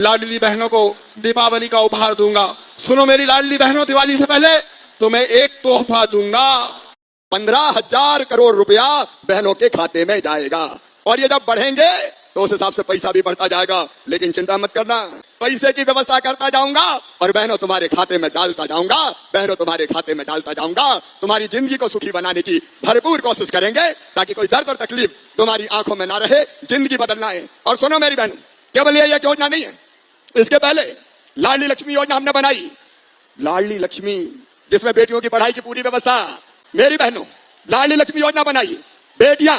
लाडली बहनों को दीपावली का उपहार दूंगा। सुनो मेरी लाडली बहनों, दिवाली से पहले तुम्हें एक तोहफा दूंगा। 15,000 करोड़ रुपया बहनों के खाते में जाएगा और ये जब बढ़ेंगे तो उस हिसाब से पैसा भी बढ़ता जाएगा। लेकिन चिंता मत करना, पैसे की व्यवस्था करता जाऊंगा और बहनों तुम्हारे खाते में डालता जाऊंगा। बहनों तुम्हारे खाते में डालता जाऊंगा। तुम्हारी जिंदगी को सुखी बनाने की भरपूर कोशिश करेंगे ताकि कोई दर्द और तकलीफ तुम्हारी आंखों में ना रहे। जिंदगी बदलना है। और सुनो मेरी बहन, केवल ये योजना नहीं है, इसके पहले लाडली लक्ष्मी योजना हमने बनाई। लाडली लक्ष्मी जिसमें बेटियों की पढ़ाई की पूरी व्यवस्था। मेरी बहनों, लाडली लक्ष्मी योजना बनाई। बेटियां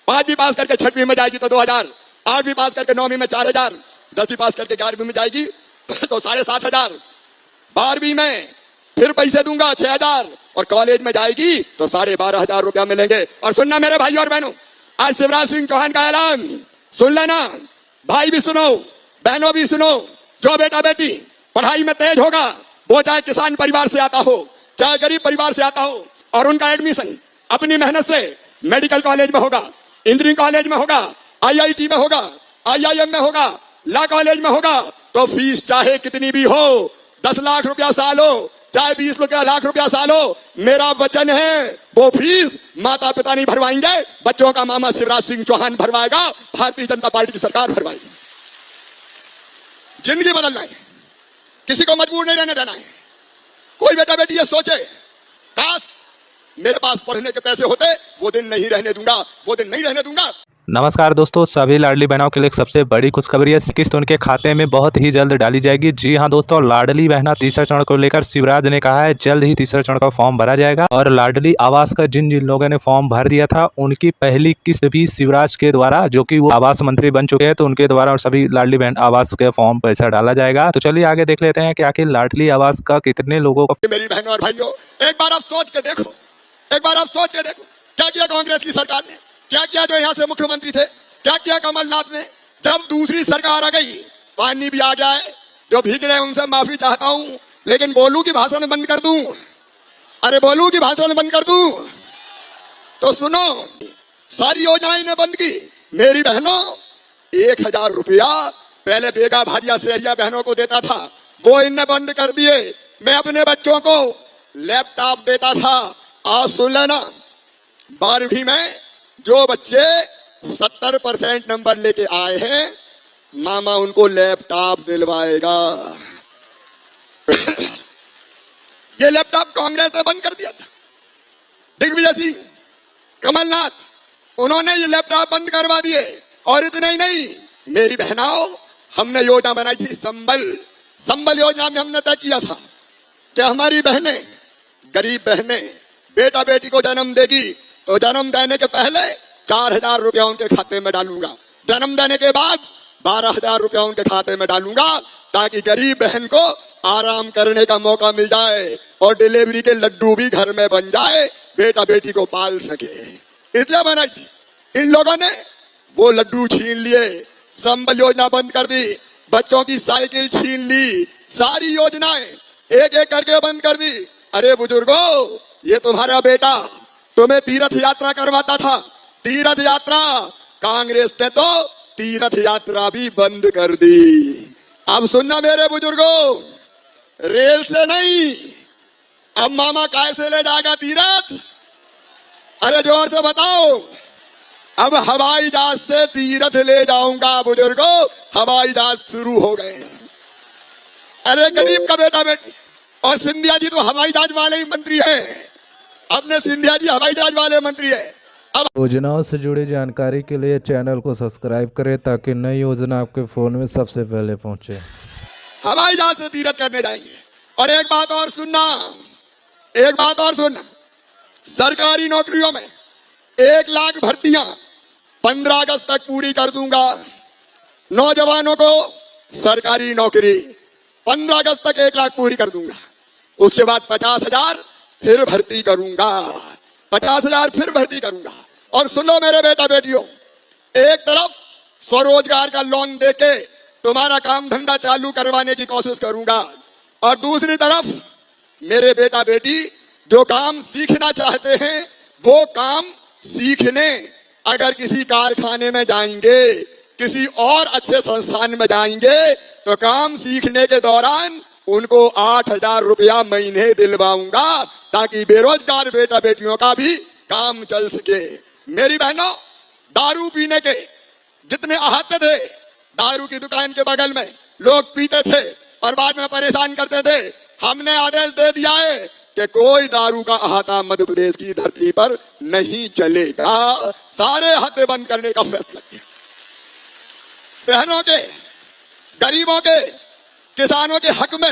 5वीं पास करके 6वीं में जाएगी तो 2,000, 8वीं पास करके 9वीं में 4,000, 10वीं पास करके 11वीं में जाएगी तो 7,500, 12वीं में फिर पैसे दूंगा 6,000 और कॉलेज में जाएगी तो 12,500 रुपया मिलेंगे। और सुनना मेरे भाई और बहनों, आज शिवराज सिंह चौहान का ऐलान सुन लेना। भाई भी सुनो, बहनों भी सुनो। जो बेटा बेटी पढ़ाई में तेज होगा, वो चाहे किसान परिवार से आता हो चाहे गरीब परिवार से आता हो, और उनका एडमिशन अपनी मेहनत से मेडिकल कॉलेज में होगा, इंजीनियरिंग कॉलेज में होगा, IIT में होगा, IIM में होगा, लॉ कॉलेज में होगा, तो फीस चाहे कितनी भी हो, 10 लाख रुपया साल हो चाहे 20 लाख रुपया साल हो, मेरा वचन है वो फीस माता पिता नहीं भरवाएंगे, बच्चों का मामा शिवराज सिंह चौहान भरवाएगा। भारतीय जनता पार्टी की सरकार भरवाएगी। जिंदगी बदलना है, किसी को मजबूर नहीं रहने देना है। कोई बेटा बेटी ये सोचे काश मेरे पास पढ़ने के पैसे होते, वो दिन नहीं रहने दूंगा, वो दिन नहीं रहने दूंगा। नमस्कार दोस्तों, सभी लाडली बहनों के लिए सबसे बड़ी खुशखबरी है। किस्त उनके खाते में बहुत ही जल्द डाली जाएगी। जी हां दोस्तों, लाडली बहना तीसरा चरण को लेकर शिवराज ने कहा है जल्द ही तीसरा चरण का फॉर्म भरा जाएगा। और लाडली आवास का जिन जिन लोगों ने फॉर्म भर दिया था उनकी पहली किस्त भी शिवराज के द्वारा, जो कि वो आवास मंत्री बन चुके हैं, तो उनके द्वारा और सभी लाडली बहन आवास के फॉर्म पैसा डाला जाएगा। तो चलिए आगे देख लेते हैं कि आखिर लाडली आवास का कितने लोगों को। मेरी बहनों और भाइयों, एक बार आप सोच के देखो, एक बार आप सोच के देखो क्या किया कांग्रेस की सरकार ने, क्या किया जो यहाँ से मुख्यमंत्री थे, क्या किया कमलनाथ ने। जब दूसरी सरकार आ गई, पानी भी आ गया है, जो भीग रहे हैं उनसे माफी चाहता हूं, लेकिन बोलूं कि भाषण बंद कर दूं? अरे बोलूं कि भाषण बंद कर दूं? तो सुनो, सारी योजनाएं ने बंद की। मेरी बहनों, 1,000 रुपया पहले बेगा भाजिया सहरिया बहनों को देता था, वो इनने बंद कर दिए। मैं अपने बच्चों को लैपटॉप देता था। आज सुन लेना, 12वीं में जो बच्चे 70% नंबर लेके आए हैं, मामा उनको लैपटॉप दिलवाएगा। ये लैपटॉप कांग्रेस ने बंद कर दिया था। दिग्विजय सिंह, कमलनाथ, उन्होंने ये लैपटॉप बंद करवा दिए। और इतना ही नहीं, मेरी बहनाओं, हमने योजना बनाई थी संबल योजना में हमने तय किया था कि हमारी बहनें, गरीब बहनें बेटा बेटी को जन्म देगी तो जन्म देने के पहले 4,000 रुपया उनके खाते में डालूंगा। जन्म देने के बाद 12,000 रुपया उनके खाते में डालूंगा ताकि गरीब बहन को आराम करने का मौका मिल जाए और डिलीवरी के लड्डू भी घर में बन जाए, बेटा बेटी को पाल सके। इसलिए बनाई थी। इन लोगों ने वो लड्डू छीन लिए, संबल योजना बंद कर दी, बच्चों की साइकिल छीन ली, सारी योजनाएं एक एक करके बंद कर दी। अरे बुजुर्गों, ये तुम्हारा बेटा तुम्हें तीर्थ यात्रा करवाता था। तीर्थ यात्रा कांग्रेस ने तो तीर्थ यात्रा भी बंद कर दी। अब सुनना मेरे बुजुर्गों, रेल से नहीं, अब मामा कैसे ले जाएगा तीर्थ? अरे जोर से बताओ। अब हवाई जहाज से तीर्थ ले जाऊंगा बुजुर्गों। हवाई जहाज शुरू हो गए। अरे गरीब का बेटा बेटी, और सिंधिया जी तो हवाई जहाज वाले ही मंत्री हैं। अपने सिंधिया जी हवाई जहाज वाले मंत्री है। अब योजनाओं से जुड़ी जानकारी के लिए चैनल को सब्सक्राइब करें ताकि नई योजना आपके फोन में सबसे पहले पहुंचे। हवाई जहाज से तीर्थ करने जाएंगे। और एक बात और सुनना, एक बात और सुनना, सरकारी नौकरियों में 1 लाख भर्तियां 15 अगस्त तक पूरी कर दूंगा। नौजवानों को सरकारी नौकरी 15 अगस्त तक 1 लाख पूरी कर दूंगा। उसके बाद 50,000 फिर भर्ती करूंगा, 50,000 फिर भर्ती करूंगा। और सुनो मेरे बेटा बेटियों, एक तरफ स्वरोजगार का लोन देके तुम्हारा काम धंधा चालू करवाने की कोशिश करूंगा, और दूसरी तरफ मेरे बेटा बेटी जो काम सीखना चाहते हैं वो काम सीखने अगर किसी कारखाने में जाएंगे, किसी और अच्छे संस्थान में जाएंगे तो काम सीखने के दौरान उनको 8,000 रुपया महीने दिलवाऊंगा ताकि बेरोजगार बेटा बेटियों का भी काम चल सके। मेरी बहनों, दारू पीने के जितने आहत थे, दारू की दुकान के बगल में लोग पीते थे और बाद में परेशान करते थे, हमने आदेश दे दिया है कि कोई दारू का अहाता मध्य प्रदेश की धरती पर नहीं चलेगा। सारे अहाते बंद करने का फैसला किया। बहनों के, गरीबों के, किसानों के हक में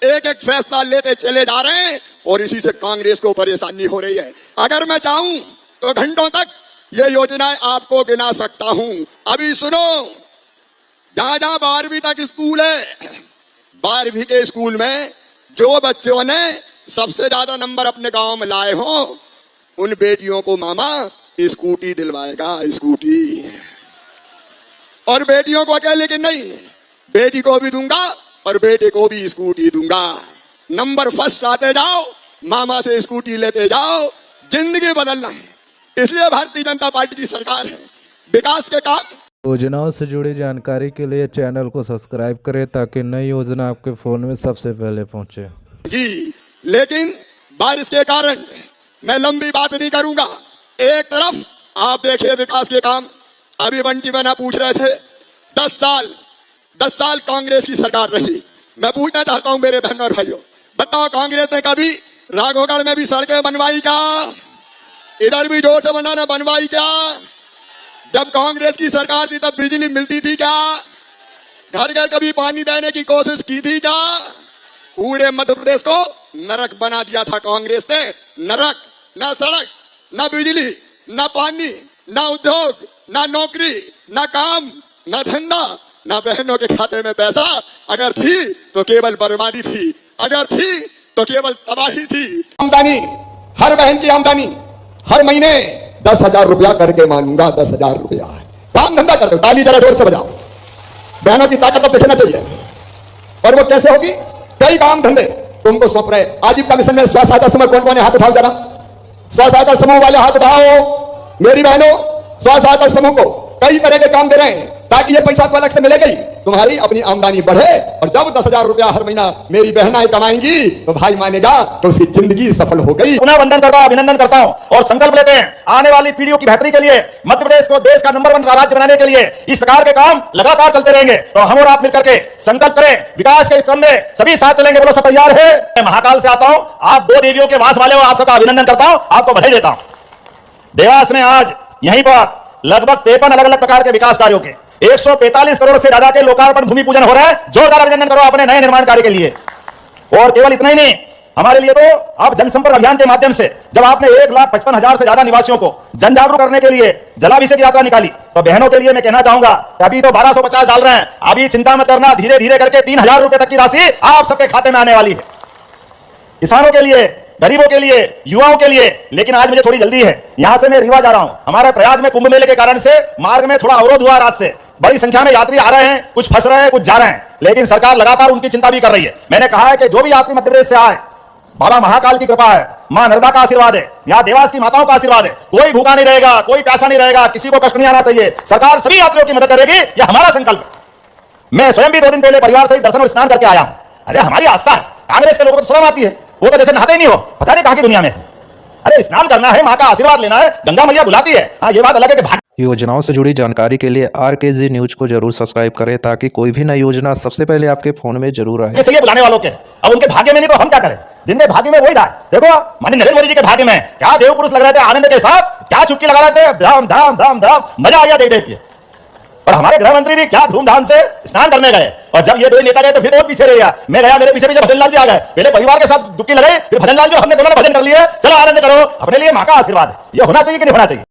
एक एक फैसला लेते चले जा रहे हैं और इसी से कांग्रेस को परेशानी हो रही है। अगर मैं चाहूं तो घंटों तक ये योजनाएं आपको गिना सकता हूं। अभी सुनो, जहां जहां 12वीं तक स्कूल है, 12वीं के स्कूल में जो बच्चों ने सबसे ज्यादा नंबर अपने गांव में लाए हो उन बेटियों को मामा स्कूटी दिलवाएगा, स्कूटी। और बेटियों को अकेले के नहीं, बेटी को भी दूंगा और बेटे को भी स्कूटी दूंगा। नंबर फर्स्ट आते जाओ, मामा से स्कूटी लेते जाओ, जिंदगी बदलना है। इसलिए भारतीय जनता पार्टी की सरकार है। विकास के काम, योजनाओं से जुड़ी जानकारी के लिए चैनल को सब्सक्राइब करें ताकि नई योजना आपके फ़ोन में सबसे पहले पहुंचे। लेकिन बारिश के कारण मैं लंबी बात नहीं करूंगा। एक तरफ आप देखिए विकास के काम, अभी बंटी बना पूछ रहे थे 10 साल कांग्रेस की सरकार रही। मैं पूछना चाहता हूं मेरे बहनों और भाइयों, बताओ कांग्रेस ने कभी राघोगढ़ में भी सड़कें बनवाई क्या? इधर भी जोर से बनाना बनवाई क्या? जब कांग्रेस की सरकार थी तब बिजली मिलती थी क्या? घर घर कभी पानी देने की कोशिश की थी क्या? पूरे मध्य प्रदेश को नरक बना दिया था कांग्रेस ने। नरक, ना सड़क, ना बिजली, ना पानी, ना उद्योग, ना नौकरी, ना काम, ना धंधा, ना बहनों के खाते में पैसा। अगर थी तो केवल बर्बादी थी, अगर थी तो केवल तबाही थी। आमदनी, हर बहन की आमदनी हर महीने 10,000 रुपया करके मांगूंगा, 10,000 रुपया। काम धंधा कर दो, ताली जरा जोर से बजाओ। बहनों की ताकत तो दिखना चाहिए। और वो कैसे होगी? कई काम धंधे तुमको सौंप रहे। आजीविका मिशन में स्व सहायता समूह कौन कौन है? हाथ उठाओ जरा। स्व सहायता समूह वाले हाथ उठाओ। मेरी बहनों, स्व सहायता समूह को कई तरह के काम दे रहे हैं ताकि ये पैसा तो अलग से मिलेगा ही, तुम्हारी अपनी आमदनी बढ़े। और जब 10,000 रुपया हर महीना मेरी बहनाएं कमाएंगी तो भाई मानेगा तो उसकी जिंदगी सफल हो गई। पुनः वंदन करता हूं, अभिनंदन करता हूं और संकल्प लेते हैं आने वाली पीढ़ियों की बेहतरी के लिए, मध्य प्रदेश को देश का नंबर 1 राज्य बनाने के लिए इस प्रकार के काम लगातार चलते रहेंगे। तो हम और आप मिलकर के संकल्प करें, विकास के क्रम में सभी साथ चलेंगे। बोलो सब तैयार है? मैं महाकाल से आता हूं, आप 2 देवियों के वास वाले हो, आप सबका अभिनंदन करता हूं, आपको बधाई देता हूं। देवास में आज यहीं पर लगभग 53 अलग अलग प्रकार के विकास कार्यों के 145 करोड़ से ज्यादा के लोकार्पण भूमि पूजन हो रहा है। जोरदार अभिनंदन करो अपने नए निर्माण कार्य के लिए। और केवल इतना ही नहीं, हमारे लिए तो आप जनसंपर्क अभियान के माध्यम से जब आपने 1,55,000 से ज्यादा निवासियों को जन जागरूक करने के लिए जलाभिषेक यात्रा निकाली, तो बहनों के लिए मैं कहना चाहूंगा अभी तो 1250 डाल रहे हैं, अभी चिंता मत करना, धीरे धीरे करके 3,000 रुपए तक की राशि आप सबके खाते में आने वाली है। किसानों के लिए, गरीबों के लिए, युवाओं के लिए। लेकिन आज मुझे थोड़ी जल्दी है, यहां से मैं रीवा जा रहा हूं। हमारे प्रयाग में कुंभ मेले के कारण से मार्ग में थोड़ा अवरोध हुआ रात से। बड़ी संख्या में यात्री आ रहे हैं, कुछ फंस रहे हैं, कुछ जा रहे हैं, लेकिन सरकार लगातार उनकी चिंता भी कर रही है। मैंने कहा है कि जो भी यात्री मध्य प्रदेश से आए, बाबा महाकाल की कृपा है, मां नर्मदा का आशीर्वाद है, यहाँ देवास की माताओं का आशीर्वाद है, कोई भूखा नहीं रहेगा, कोई प्यासा नहीं रहेगा, किसी को कष्ट नहीं आना चाहिए। सरकार सभी यात्रियों की मदद करेगी, यह हमारा संकल्प है। मैं स्वयं भी 2 दिन पहले परिवार सहित दर्शन और स्नान करके आया हूं। अरे हमारी आस्था है, कांग्रेस के लोगों को तो शर्म आती है, वो तो जैसे नहाते ही नहीं हो, पता नहीं कहां की दुनिया में। अरे स्नान करना है, मां का आशीर्वाद लेना है, गंगा मैया बुलाती है। हाँ, ये बात अलग है कि योजनाओं से जुड़ी जानकारी के लिए RKG न्यूज को जरूर सब्सक्राइब करें ताकि कोई भी नई योजना सबसे पहले आपके फोन में जरूर आए। ये चाहिए बुलाने वालों के, अब उनके भाग्य में नहीं तो हम क्या करें? जिनके भाग्य में वही था। देखो माननीय नरेंद्र मोदी जी के भाग्य में क्या देव पुरुष लग रहे थे, आनंद के साथ क्या चुटकी लगा रहे थे, धाम धाम धाम धाम, मजा आया देख देख के। और हमारे गृह मंत्री भी क्या धूमधाम से स्नान करने गए, और जब ये 2 नेता गए तो फिर और पीछे रह गया। मैं गया, मेरे पीछे पीछे भजनलाल जी आ गए, पहले परिवार के साथ डुबकी लगाई, फिर भजनलाल जी, हमने दोनों ने भजन कर लिए। चलो आनंद करो, अपने लिए मां का आशीर्वाद है, ये होना चाहिए कि नहीं होना चाहिए?